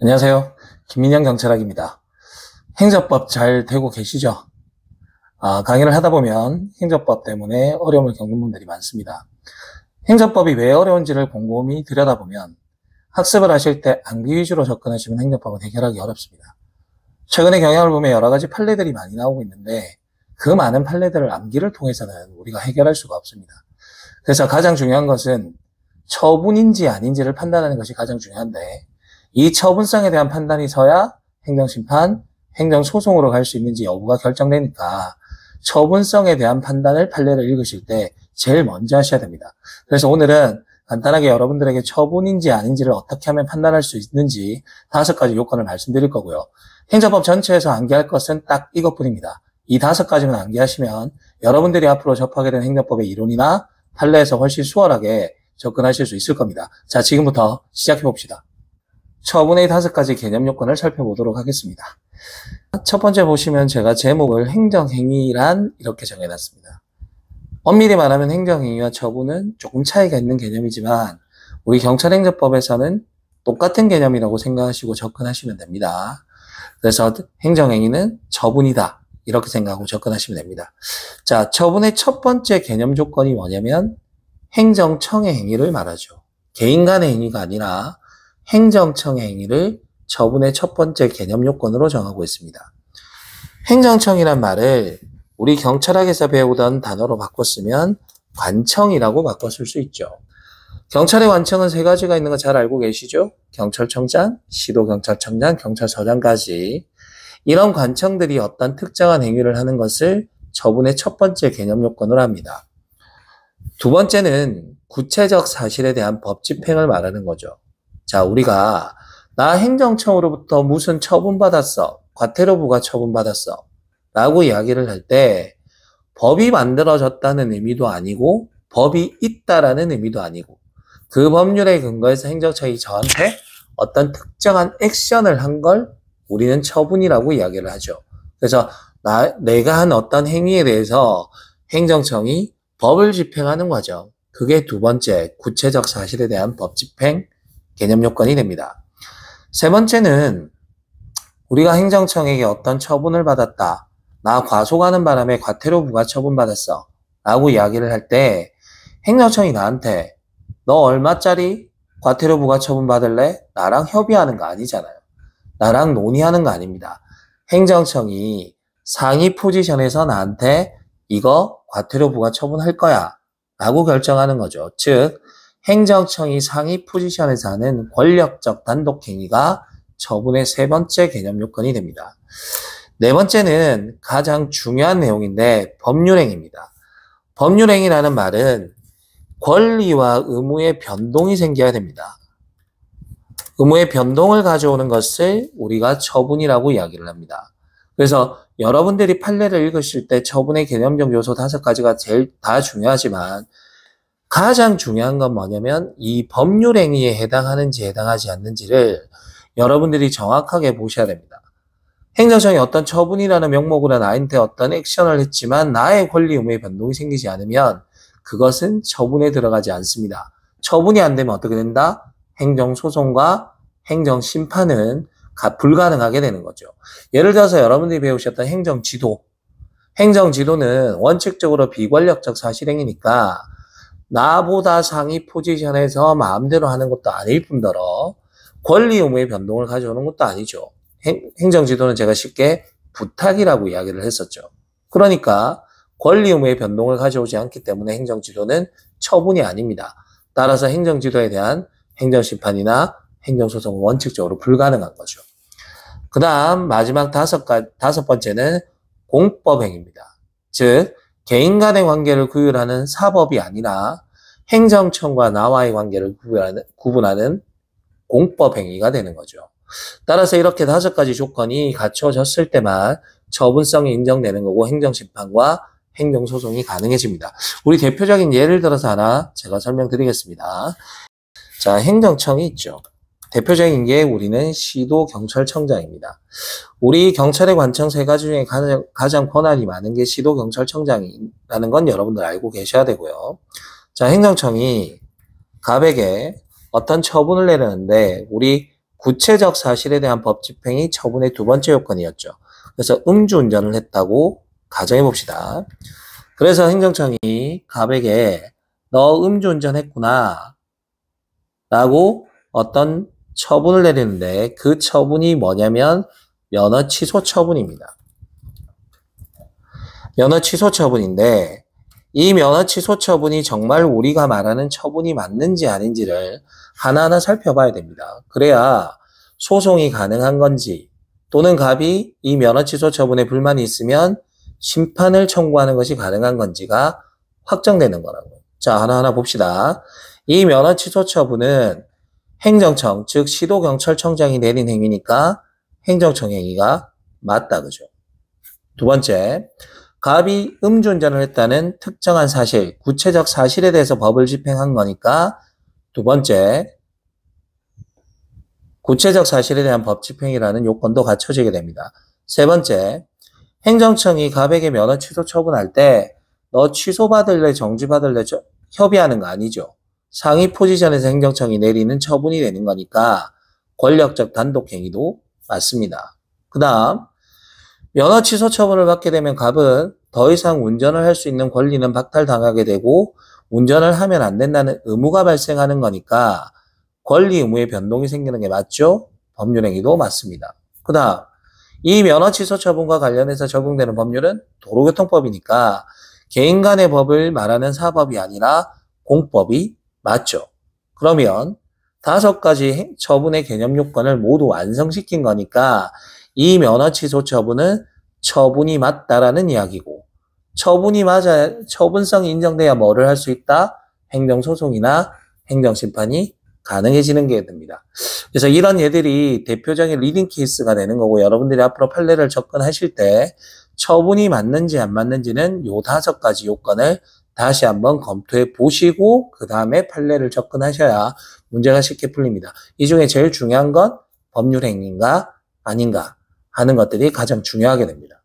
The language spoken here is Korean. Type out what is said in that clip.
안녕하세요. 김민영 경찰학입니다. 행정법 잘 되고 계시죠? 강의를 하다 보면 행정법 때문에 어려움을 겪는 분들이 많습니다. 행정법이 왜 어려운지를 곰곰이 들여다보면 학습을 하실 때 암기 위주로 접근하시면 행정법은 해결하기 어렵습니다. 최근의 경향을 보면 여러 가지 판례들이 많이 나오고 있는데 그 많은 판례들을 암기를 통해서는 우리가 해결할 수가 없습니다. 그래서 가장 중요한 것은 처분인지 아닌지를 판단하는 것이 가장 중요한데 이 처분성에 대한 판단이 서야 행정심판, 행정소송으로 갈 수 있는지 여부가 결정되니까 처분성에 대한 판단을 판례를 읽으실 때 제일 먼저 하셔야 됩니다. 그래서 오늘은 간단하게 여러분들에게 처분인지 아닌지를 어떻게 하면 판단할 수 있는지 5가지 요건을 말씀드릴 거고요. 행정법 전체에서 암기할 것은 딱 이것뿐입니다. 이 5가지만 암기하시면 여러분들이 앞으로 접하게 된 행정법의 이론이나 판례에서 훨씬 수월하게 접근하실 수 있을 겁니다. 자, 지금부터 시작해 봅시다. 처분의 5가지 개념 요건을 살펴보도록 하겠습니다. 첫 번째 보시면 제가 제목을 행정행위란 이렇게 정해놨습니다. 엄밀히 말하면 행정행위와 처분은 조금 차이가 있는 개념이지만 우리 경찰행정법에서는 똑같은 개념이라고 생각하시고 접근하시면 됩니다. 그래서 행정행위는 처분이다 이렇게 생각하고 접근하시면 됩니다. 자, 처분의 첫 번째 개념 조건이 뭐냐면 행정청의 행위를 말하죠. 개인 간의 행위가 아니라 행정청의 행위를 처분의 첫 번째 개념 요건으로 정하고 있습니다. 행정청이란 말을 우리 경찰학에서 배우던 단어로 바꿨으면 관청이라고 바꿨을 수 있죠. 경찰의 관청은 3가지가 있는 거 잘 알고 계시죠? 경찰청장, 시도경찰청장, 경찰서장까지. 이런 관청들이 어떤 특정한 행위를 하는 것을 처분의 첫 번째 개념 요건으로 합니다. 두 번째는 구체적 사실에 대한 법 집행을 말하는 거죠. 자, 우리가 나 행정청으로부터 무슨 처분받았어. 과태료부가 처분받았어. 라고 이야기를 할 때 법이 만들어졌다는 의미도 아니고 법이 있다라는 의미도 아니고 그 법률에 근거해서 행정청이 저한테 어떤 특정한 액션을 한 걸 우리는 처분이라고 이야기를 하죠. 그래서 내가 한 어떤 행위에 대해서 행정청이 법을 집행하는 과정. 그게 두 번째 구체적 사실에 대한 법 집행 개념 요건이 됩니다. 세 번째는 우리가 행정청에게 어떤 처분을 받았다. 나 과속하는 바람에 과태료 부과 처분받았어. 라고 이야기를 할 때 행정청이 나한테 너 얼마짜리 과태료 부과 처분받을래? 나랑 협의하는 거 아니잖아요. 나랑 논의하는 거 아닙니다. 행정청이 상위 포지션에서 나한테 이거 과태료 부과 처분할 거야. 라고 결정하는 거죠. 즉 행정청이 상위 포지션에서 하는 권력적 단독 행위가 처분의 3번째 개념 요건이 됩니다. 4번째는 가장 중요한 내용인데 법률행위입니다. 법률행위라는 말은 권리와 의무의 변동이 생겨야 됩니다. 의무의 변동을 가져오는 것을 우리가 처분이라고 이야기를 합니다. 그래서 여러분들이 판례를 읽으실 때 처분의 개념적 요소 5가지가 제일 다 중요하지만 가장 중요한 건 뭐냐면 이 법률 행위에 해당하는지 해당하지 않는지를 여러분들이 정확하게 보셔야 됩니다. 행정청이 어떤 처분이라는 명목으로 나한테 어떤 액션을 했지만 나의 권리 의무의 변동이 생기지 않으면 그것은 처분에 들어가지 않습니다. 처분이 안 되면 어떻게 된다? 행정소송과 행정심판은 불가능하게 되는 거죠. 예를 들어서 여러분들이 배우셨던 행정지도. 행정지도는 원칙적으로 비권력적 사실행위니까 나보다 상위 포지션에서 마음대로 하는 것도 아닐 뿐더러 권리 의무의 변동을 가져오는 것도 아니죠. 행정지도는 제가 쉽게 부탁이라고 이야기를 했었죠. 그러니까 권리 의무의 변동을 가져오지 않기 때문에 행정지도는 처분이 아닙니다. 따라서 행정지도에 대한 행정심판이나 행정소송은 원칙적으로 불가능한 거죠. 그 다음 마지막 5번째는 공법행위입니다. 즉 개인 간의 관계를 구분하는 사법이 아니라 행정청과 나와의 관계를 구분하는 공법행위가 되는 거죠. 따라서 이렇게 5가지 조건이 갖춰졌을 때만 처분성이 인정되는 거고 행정심판과 행정소송이 가능해집니다. 우리 대표적인 예를 들어서 하나 제가 설명드리겠습니다. 자, 행정청이 있죠. 대표적인 게 우리는 시도경찰청장입니다. 우리 경찰의 관청 3가지 중에 가장 권한이 많은 게 시도경찰청장이라는 건 여러분들 알고 계셔야 되고요. 자, 행정청이 갑에게 어떤 처분을 내렸는데 우리 구체적 사실에 대한 법 집행이 처분의 두 번째 요건이었죠. 그래서 음주운전을 했다고 가정해 봅시다. 그래서 행정청이 갑에게 너 음주운전했구나 라고 어떤 처분을 내리는데 그 처분이 뭐냐면 면허 취소 처분입니다. 면허 취소 처분인데 이 면허 취소 처분이 정말 우리가 말하는 처분이 맞는지 아닌지를 하나하나 살펴봐야 됩니다. 그래야 소송이 가능한 건지 또는 갑이 이 면허 취소 처분에 불만이 있으면 심판을 청구하는 것이 가능한 건지가 확정되는 거라고요. 자, 하나하나 봅시다. 이 면허 취소 처분은 행정청, 즉 시도경찰청장이 내린 행위니까 행정청 행위가 맞다, 그죠? 두 번째, 갑이 음주운전을 했다는 특정한 사실, 구체적 사실에 대해서 법을 집행한 거니까 두 번째, 구체적 사실에 대한 법 집행이라는 요건도 갖춰지게 됩니다. 세 번째, 행정청이 갑에게 면허 취소 처분할 때 너 취소받을래 정지받을래 협의하는 거 아니죠. 상위 포지션에서 행정청이 내리는 처분이 되는 거니까 권력적 단독 행위도 맞습니다. 그 다음 면허 취소 처분을 받게 되면 갑은 더 이상 운전을 할 수 있는 권리는 박탈당하게 되고 운전을 하면 안 된다는 의무가 발생하는 거니까 권리 의무의 변동이 생기는 게 맞죠? 법률행위도 맞습니다. 그 다음 이 면허 취소 처분과 관련해서 적용되는 법률은 도로교통법이니까 개인 간의 법을 말하는 사법이 아니라 공법이 맞죠. 그러면 5가지 처분의 개념 요건을 모두 완성시킨 거니까 이 면허 취소 처분은 처분이 맞다라는 이야기고 처분이 맞아야 처분성이 인정돼야 뭐를 할 수 있다? 행정소송이나 행정심판이 가능해지는 게 됩니다. 그래서 이런 예들이 대표적인 리딩 케이스가 되는 거고 여러분들이 앞으로 판례를 접근하실 때 처분이 맞는지 안 맞는지는 요 5가지 요건을 다시 한번 검토해 보시고 그 다음에 판례를 접근하셔야 문제가 쉽게 풀립니다. 이 중에 제일 중요한 건 법률 행위인가 아닌가 하는 것들이 가장 중요하게 됩니다.